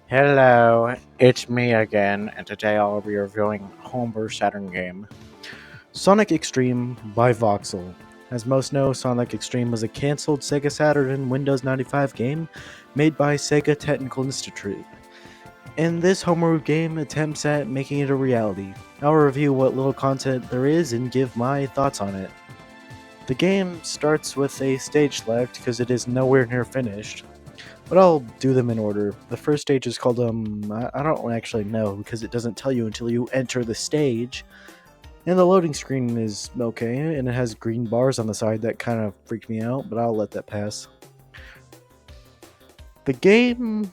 Hello, it's me again, and today I'll be reviewing a homebrew Saturn game, Sonic Xtreme by Voxel. As most know, Sonic Xtreme was a cancelled Sega Saturn and Windows 95 game made by Sega Technical Institute. And this homebrew game attempts at making it a reality. I'll review what little content there is and give my thoughts on it. The game starts with a stage select because it is nowhere near finished. But I'll do them in order. The first stage is called, I don't actually know because it doesn't tell you until you enter the stage. And the loading screen is okay, and it has green bars on the side that kind of freaked me out, but I'll let that pass. The game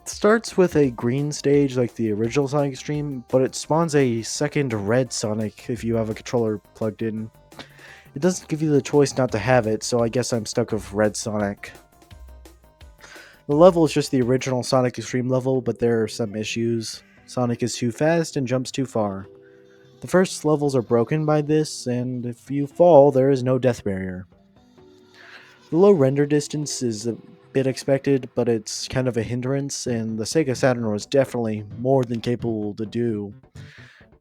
starts with a green stage like the original Sonic Xtreme, but it spawns a second red Sonic if you have a controller plugged in. It doesn't give you the choice not to have it, so I guess I'm stuck with red Sonic. The level is just the original Sonic Xtreme level, but there are some issues. Sonic is too fast and jumps too far. The first levels are broken by this, and if you fall, there is no death barrier. The low render distance is a bit expected, but it's kind of a hindrance, and the Sega Saturn was definitely more than capable to do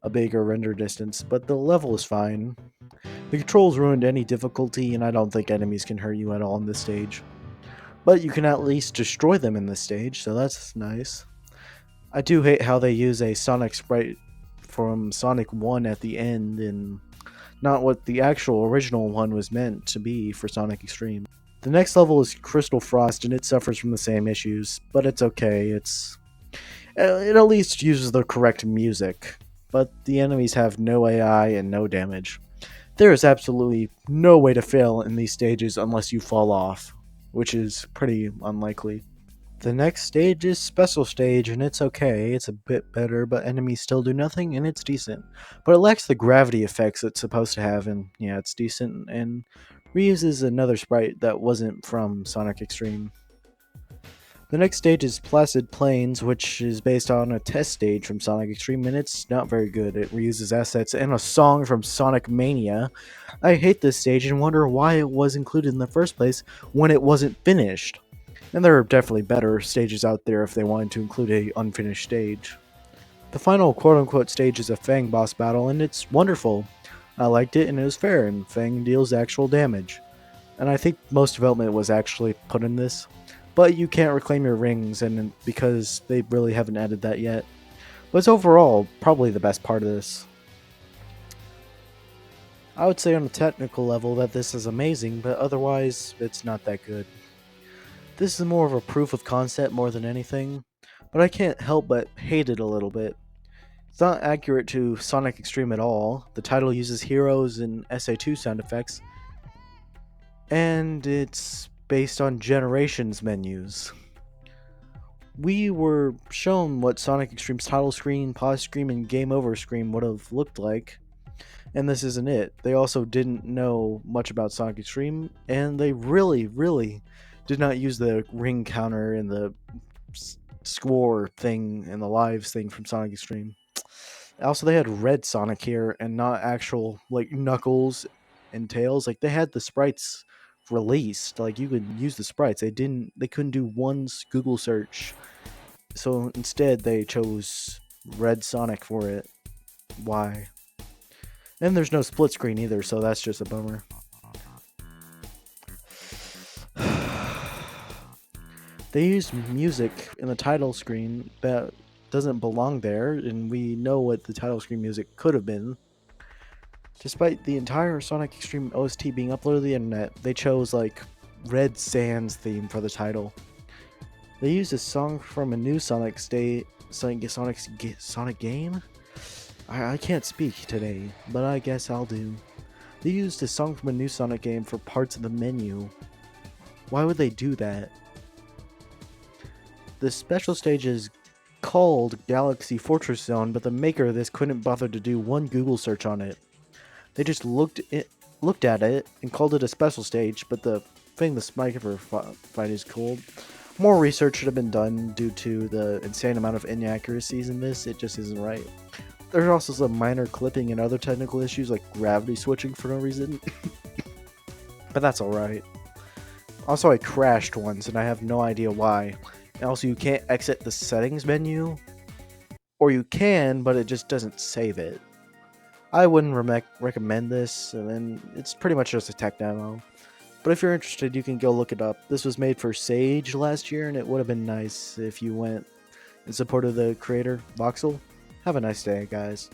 a bigger render distance, but the level is fine. The controls ruined any difficulty, and I don't think enemies can hurt you at all in this stage. But you can at least destroy them in this stage, so that's nice. I do hate how they use a Sonic sprite from Sonic 1 at the end and not what the actual original one was meant to be for Sonic Xtreme. The next level is Crystal Frost and it suffers from the same issues, but it's okay. It at least uses the correct music, but the enemies have no AI and no damage. There is absolutely no way to fail in these stages unless you fall off, which is pretty unlikely. The next stage is Special Stage, and it's okay, it's a bit better, but enemies still do nothing, and it's decent. But it lacks the gravity effects it's supposed to have, and yeah, it's decent, and reuses another sprite that wasn't from Sonic Xtreme. The next stage is Placid Plains, which is based on a test stage from Sonic Xtreme, and it's not very good. It reuses assets and a song from Sonic Mania. I hate this stage and wonder why it was included in the first place when it wasn't finished. And there are definitely better stages out there if they wanted to include a unfinished stage. The final quote-unquote stage is a Fang boss battle, and it's wonderful. I liked it, and it was fair, and Fang deals actual damage. And I think most development was actually put in this. But you can't reclaim your rings, and because they really haven't added that yet. But it's overall probably the best part of this. I would say on a technical level that this is amazing, but otherwise it's not that good. This is more of a proof of concept more than anything, but I can't help but hate it a little bit. It's not accurate to Sonic Xtreme at all. The title uses heroes and SA2 sound effects, and it's based on Generations menus. We were shown what Sonic Xtreme's title screen, pause screen, and game over screen would have looked like, and this isn't it. They also didn't know much about Sonic Xtreme, and they really did not use the ring counter and the score thing and the lives thing from Sonic Xtreme. Also, they had red Sonic here and not actual like Knuckles and Tails. Like they had the sprites released. Like you could use the sprites. They couldn't do one Google search. So instead they chose red Sonic for it. Why? And there's no split screen either, so that's just a bummer. They used music in the title screen that doesn't belong there, and we know what the title screen music could have been. Despite the entire Sonic Xtreme OST being uploaded to the internet, they chose like Red Sands theme for the title. They used a song from a new Sonic game? I can't speak today, but I guess I'll do. They used a song from a new Sonic game for parts of the menu. Why would they do that? The special stage is called Galaxy Fortress Zone, but the maker of this couldn't bother to do one Google search on it. They just looked at it and called it a special stage, but the thing the Sniper fight is called. More research should have been done due to the insane amount of inaccuracies in this. It just isn't right. There's also some minor clipping and other technical issues like gravity switching for no reason. But that's alright. Also, I crashed once and I have no idea why. And also, you can't exit the settings menu, or you can, but it just doesn't save it. I wouldn't recommend this, and then it's pretty much just a tech demo. But if you're interested, you can go look it up. This was made for Sage last year, and it would have been nice if you went and supported the creator, Voxel. Have a nice day, guys.